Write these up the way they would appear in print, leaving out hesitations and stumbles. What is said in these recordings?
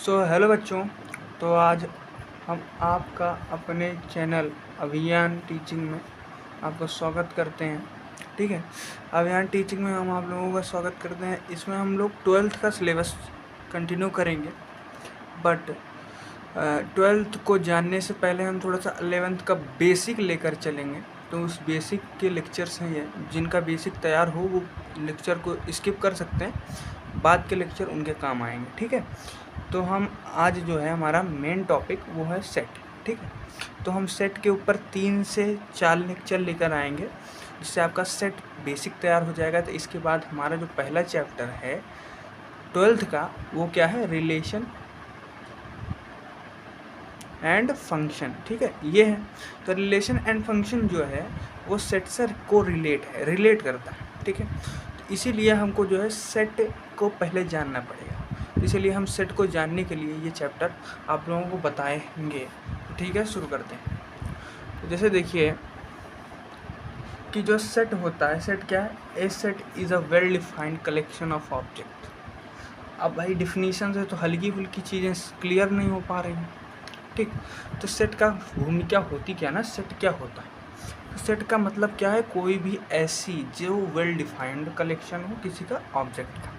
Hello बच्चों। तो आज हम आपका अपने चैनल अभियान टीचिंग में आपका स्वागत करते हैं। ठीक है, अभियान टीचिंग में हम आप लोगों का स्वागत करते हैं। इसमें हम लोग 12th का सिलेबस कंटिन्यू करेंगे, बट 12th को जानने से पहले हम थोड़ा सा 11th का बेसिक लेकर चलेंगे। तो उस बेसिक के लेक्चर्स हैं ये, जिनका बेसिक तैयार हो वो लेक्चर को स्किप कर सकते हैं, बाद के लेक्चर उनके काम आएंगे। ठीक है, तो हम आज जो है हमारा मेन टॉपिक वो है सेट। ठीक है, तो हम सेट के ऊपर 3 से 4 लेक्चर लेकर आएंगे, जिससे आपका सेट बेसिक तैयार हो जाएगा। तो इसके बाद हमारा जो पहला चैप्टर है 12th का वो क्या है, रिलेशन एंड फंक्शन। ठीक है, ये है। तो रिलेशन एंड फंक्शन जो है वो सेट से को रिलेट करता है। ठीक है, तो इसीलिए हमको जो है सेट को पहले जानना पड़ेगा। इसीलिए हम सेट को जानने के लिए ये चैप्टर आप लोगों को बताएंगे। ठीक है, शुरू करते हैं। तो जैसे देखिए कि जो सेट होता है, सेट क्या है, a set is a well defined collection of object. अब भाई डिफिनीशन से तो हल्की फुल्की चीज़ें क्लियर नहीं हो पा रही हैं। ठीक, तो सेट का भूमिका होती क्या ना, सेट क्या होता है, तो सेट का मतलब क्या है, कोई भी ऐसी जो वेल डिफाइंड कलेक्शन हो किसी का ऑब्जेक्ट का।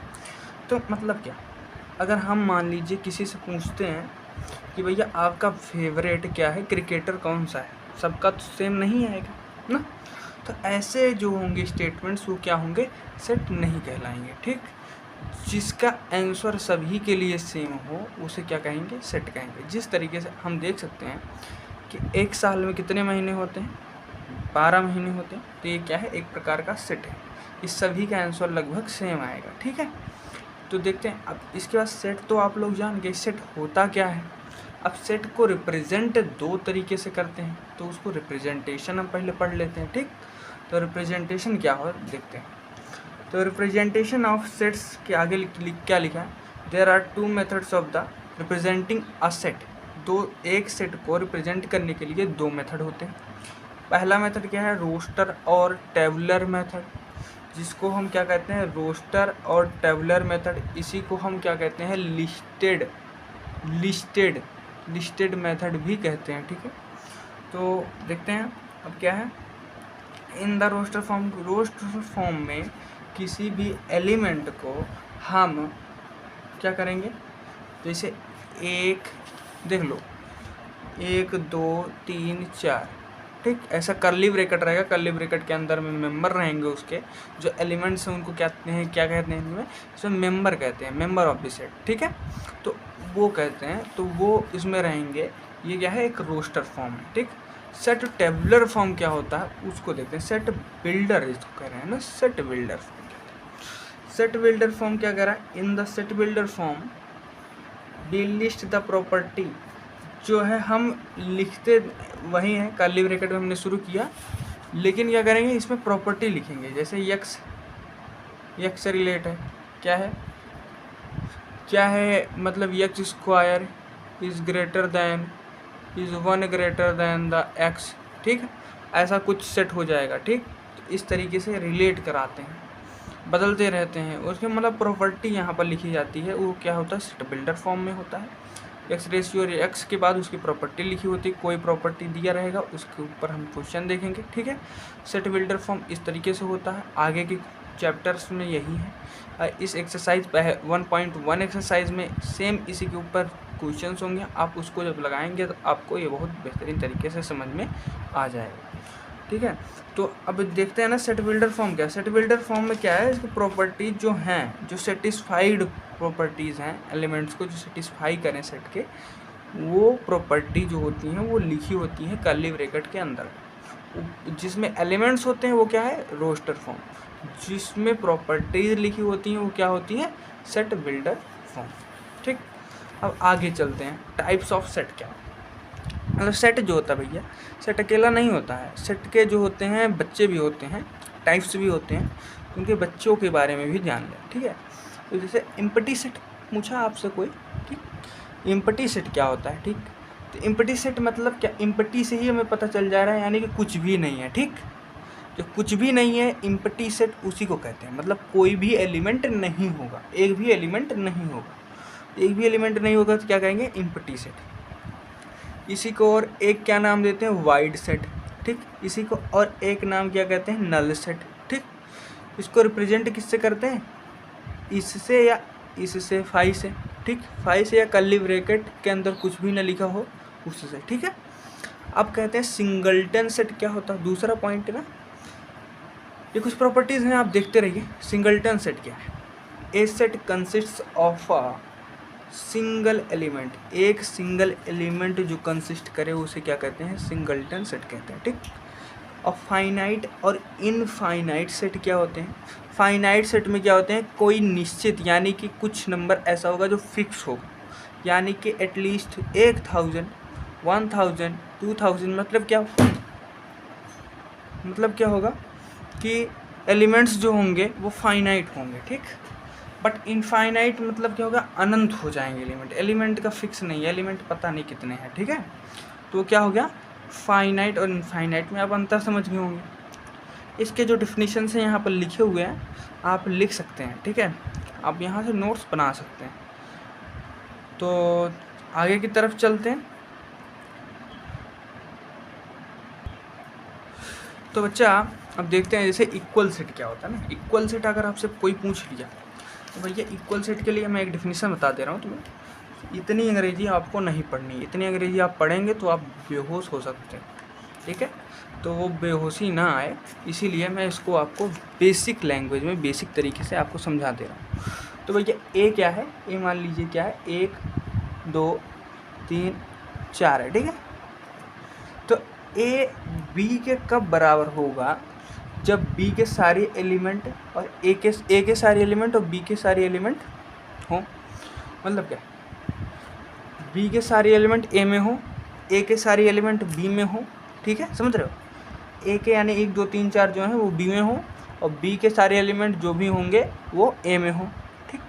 तो मतलब क्या, अगर हम मान लीजिए किसी से पूछते हैं कि भैया आपका फेवरेट क्या है, क्रिकेटर कौन सा है, सबका तो सेम नहीं आएगा ना। तो ऐसे जो होंगे स्टेटमेंट्स वो क्या होंगे, सेट नहीं कहलाएंगे। ठीक, जिसका आंसर सभी के लिए सेम हो उसे क्या कहेंगे, सेट कहेंगे। जिस तरीके से हम देख सकते हैं कि एक साल में कितने महीने होते हैं, 12 महीने होते हैं। तो ये क्या है, एक प्रकार का सेट है। इस सभी का आंसर लगभग सेम आएगा। ठीक है, तो देखते हैं। अब इसके बाद सेट तो आप लोग जान गए, सेट होता क्या है। अब सेट को रिप्रेजेंट 2 तरीके से करते हैं, तो उसको रिप्रेजेंटेशन हम पहले पढ़ लेते हैं। ठीक, तो रिप्रेजेंटेशन क्या हो देखते हैं। तो रिप्रेजेंटेशन ऑफ सेट्स के आगे क्या लिखा है, there are 2 methods of the representing a set. एक सेट को रिप्रेजेंट करने के लिए 2 मेथड होते हैं। पहला मेथड क्या है, रोस्टर और टेबुलर मेथड, जिसको हम क्या कहते हैं, रोस्टर और टेबुलर मेथड। इसी को हम क्या कहते हैं, लिस्टेड मेथड भी कहते हैं। ठीक है, तो देखते हैं अब क्या है। इन द रोस्टर फॉर्म में किसी भी एलिमेंट को हम क्या करेंगे, जैसे एक देख लो, 1 2 3 4। ठीक, ऐसा कर्ली ब्रैकेट रहेगा, कर्ली ब्रैकेट के अंदर में मेंबर रहेंगे, उसके जो एलिमेंट्स हैं उनको क्या कहते हैं इनमें, इसमें मेंबर कहते हैं, मेंबर ऑफ द सेट। ठीक है, तो वो कहते हैं, तो वो इसमें रहेंगे। ये क्या है, एक रोस्टर फॉर्म है। ठीक, सेट टेबुलर फॉर्म क्या होता है उसको देखते हैं। सेट बिल्डर इसको कह रहे हैं ना, सेट बिल्डर फॉर्म कहते हैं। सेट बिल्डर फॉर्म क्या कह रहा है, in the set builder form we list the property. जो है हम लिखते वही है, कर्ली ब्रैकेट में हमने शुरू किया, लेकिन क्या करेंगे, इसमें प्रॉपर्टी लिखेंगे। जैसे यक्स से रिलेट है, क्या है मतलब x square is greater than, is 1 greater than the x. ठीक है, ऐसा कुछ सेट हो जाएगा। ठीक, तो इस तरीके से रिलेट कराते हैं, बदलते रहते हैं। उसके मतलब प्रॉपर्टी यहाँ पर लिखी जाती है, वो क्या होता है, सेट बिल्डर फॉर्म में होता है। एक्स रेशियो एक्स के बाद उसकी प्रॉपर्टी लिखी होती है, कोई प्रॉपर्टी दिया रहेगा उसके ऊपर हम क्वेश्चन देखेंगे। ठीक है, सेट बिल्डर फॉर्म इस तरीके से होता है। आगे के चैप्टर्स में यही है। इस एक्सरसाइज 1.1 एक्सरसाइज में सेम इसी के ऊपर क्वेश्चंस होंगे। आप उसको जब लगाएंगे तो आपको ये बहुत बेहतरीन तरीके से समझ में आ जाएगा। ठीक है, तो अब देखते हैं ना सेट बिल्डर फॉर्म क्या है। सेट बिल्डर फॉर्म में क्या है, इसकी प्रॉपर्टीज जो हैं, जो सेटिस्फाइड प्रॉपर्टीज़ हैं, एलिमेंट्स को जो सेटिस्फाई करें सेट के, वो प्रॉपर्टी जो होती हैं वो लिखी होती हैं कर्ली ब्रैकेट के अंदर। जिसमें एलिमेंट्स होते हैं वो क्या है, रोस्टर फॉर्म। जिसमें प्रॉपर्टीज लिखी होती हैं वो क्या होती हैं, सेट बिल्डर फॉर्म। ठीक, अब आगे चलते हैं। टाइप्स ऑफ सेट क्या, मतलब सेट जो होता है भैया, सेट अकेला नहीं होता है। सेट के जो होते हैं बच्चे भी होते हैं, टाइप्स भी होते हैं, उनके बच्चों के बारे में भी जान लें। ठीक है, तो जैसे एम्प्टी सेट पूछा आपसे कोई, ठीक, एम्प्टी सेट क्या होता है। ठीक, तो एम्प्टी सेट मतलब क्या, एम्प्टी से ही हमें पता चल जा रहा है, यानी कि कुछ भी नहीं है। ठीक, जो कुछ भी नहीं है एम्प्टी सेट उसी को कहते हैं, मतलब कोई भी एलिमेंट नहीं होगा, एक भी एलिमेंट नहीं होगा। एक भी एलिमेंट नहीं होगा तो क्या कहेंगे, एम्प्टी सेट। इसी को और एक क्या नाम देते हैं, वाइड सेट, ठीक। इसी को और एक नाम क्या कहते हैं, नल सेट, ठीक। इसको रिप्रेजेंट किससे करते हैं, इससे या इससे, फाई से, ठीक। फाई से या कर्ली ब्रैकेट के अंदर कुछ भी ना लिखा हो उससे, ठीक है। अब कहते हैं सिंगलटन सेट क्या होता है, दूसरा पॉइंट है ना। ये कुछ प्रॉपर्टीज़ हैं, आप देखते रहिए। सिंगलटन सेट क्या है, a set consists of a single element, एक सिंगल एलिमेंट जो कंसिस्ट करे उसे क्या कहते हैं, सिंगलटन सेट कहते हैं, ठीक। और फाइनाइट और इनफाइनाइट सेट क्या होते हैं, फाइनाइट सेट में क्या होते हैं, कोई निश्चित यानी कि कुछ नंबर ऐसा होगा जो फिक्स होगा, यानी कि एटलीस्ट 1000, 1000, 2000, मतलब क्या होगा कि एलिमेंट्स जो होंगे वो फाइनाइट होंगे, ठीक। बट इनफाइनाइट मतलब क्या होगा, अनंत हो जाएंगे एलिमेंट, एलिमेंट का फिक्स नहीं है, एलिमेंट पता नहीं कितने हैं, ठीक है। तो क्या हो गया, फाइनाइट और इनफाइनाइट में आप अंतर समझ गए होंगे। इसके जो डिफिनीशन हैं यहाँ पर लिखे हुए हैं, आप लिख सकते हैं, ठीक है। आप यहाँ से नोट्स बना सकते हैं। तो आगे की तरफ चलते हैं। तो बच्चा अब देखते हैं जैसे इक्वल सेट क्या होता है ना। इक्वल सेट अगर आपसे कोई पूछ लिया तो भैया इक्वल सेट के लिए मैं एक डिफिनीशन बता दे रहा हूँ तुम्हें। इतनी अंग्रेजी आपको नहीं पढ़नी, इतनी अंग्रेजी आप पढ़ेंगे तो आप बेहोश हो सकते हैं, ठीक है। तो वो बेहोशी ना आए इसीलिए मैं इसको आपको बेसिक लैंग्वेज में बेसिक तरीके से आपको समझा दे रहा हूँ। तो भैया ए क्या है, ए मान लीजिए क्या है, 1 2 3 4 है, ठीक है। तो ए बी के कब बराबर होगा, जब बी के सारे एलिमेंट और ए के सारे एलिमेंट और बी के सारे एलिमेंट हो। मतलब क्या, बी के सारे एलिमेंट ए में हो, ए के सारे एलिमेंट बी में हो, ठीक है, समझ रहे हो। ए के यानी 1 2 3 4 जो है वो बी में हो और बी के सारे एलिमेंट जो भी होंगे वो ए में हो, ठीक।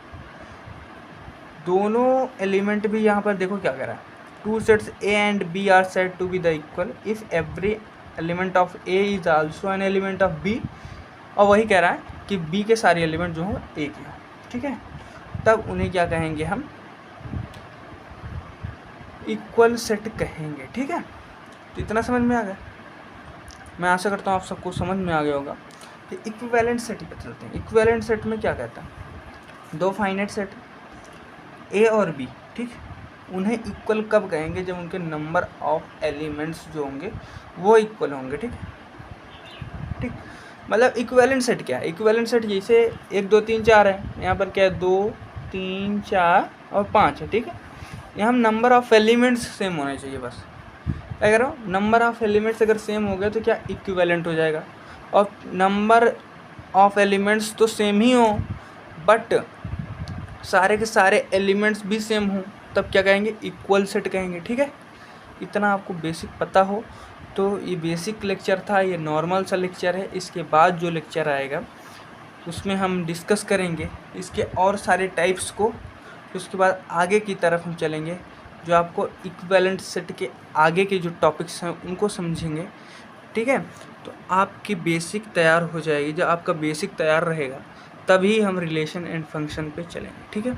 दोनों एलिमेंट भी यहाँ पर देखो क्या कह रहा है, 2 sets A and B are said to be the equal if every element of A is also an element of B। और वही कह रहा है कि B के सारे एलिमेंट जो हों A के हों, ठीक है। तब उन्हें क्या कहेंगे हम, इक्वल सेट कहेंगे, ठीक है। तो इतना समझ में आ गया, मैं आशा करता हूँ आप सबको समझ में आ गया होगा। तो इक्विवेलेंट सेट पे चलते हैं। इक्विवेलेंट सेट में क्या कहता है, दो फाइनाइट सेट A और B, ठीक, उन्हें इक्वल कब कहेंगे, जब उनके नंबर ऑफ एलिमेंट्स जो होंगे वो इक्वल होंगे, ठीक, ठीक। मतलब इक्विवेलेंट सेट क्या है, इक्विवेलेंट सेट जैसे 1 2 3 4 है, यहाँ पर क्या है 2 3 4 और 5 है, ठीक है। यहाँ नंबर ऑफ एलिमेंट्स सेम होने चाहिए बस। अगर नंबर ऑफ एलिमेंट्स अगर सेम हो गया तो क्या इक्विवेलेंट हो जाएगा। और नंबर ऑफ एलिमेंट्स तो सेम ही हो बट सारे के सारे एलिमेंट्स भी सेम हों तब क्या कहेंगे, इक्वल सेट कहेंगे, ठीक है। इतना आपको बेसिक पता हो तो ये बेसिक लेक्चर था, ये नॉर्मल सा लेक्चर है। इसके बाद जो लेक्चर आएगा उसमें हम डिस्कस करेंगे इसके और सारे टाइप्स को। उसके बाद आगे की तरफ हम चलेंगे, जो आपको इक्विवेलेंट सेट के आगे के जो टॉपिक्स हैं उनको समझेंगे, ठीक है। तो आपकी बेसिक तैयार हो जाएगी। जब आपका बेसिक तैयार रहेगा तभी हम रिलेशन एंड फंक्शन पे चलेंगे, ठीक है।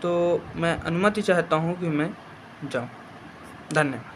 तो मैं अनुमति चाहता हूँ कि मैं जाऊँ। धन्यवाद।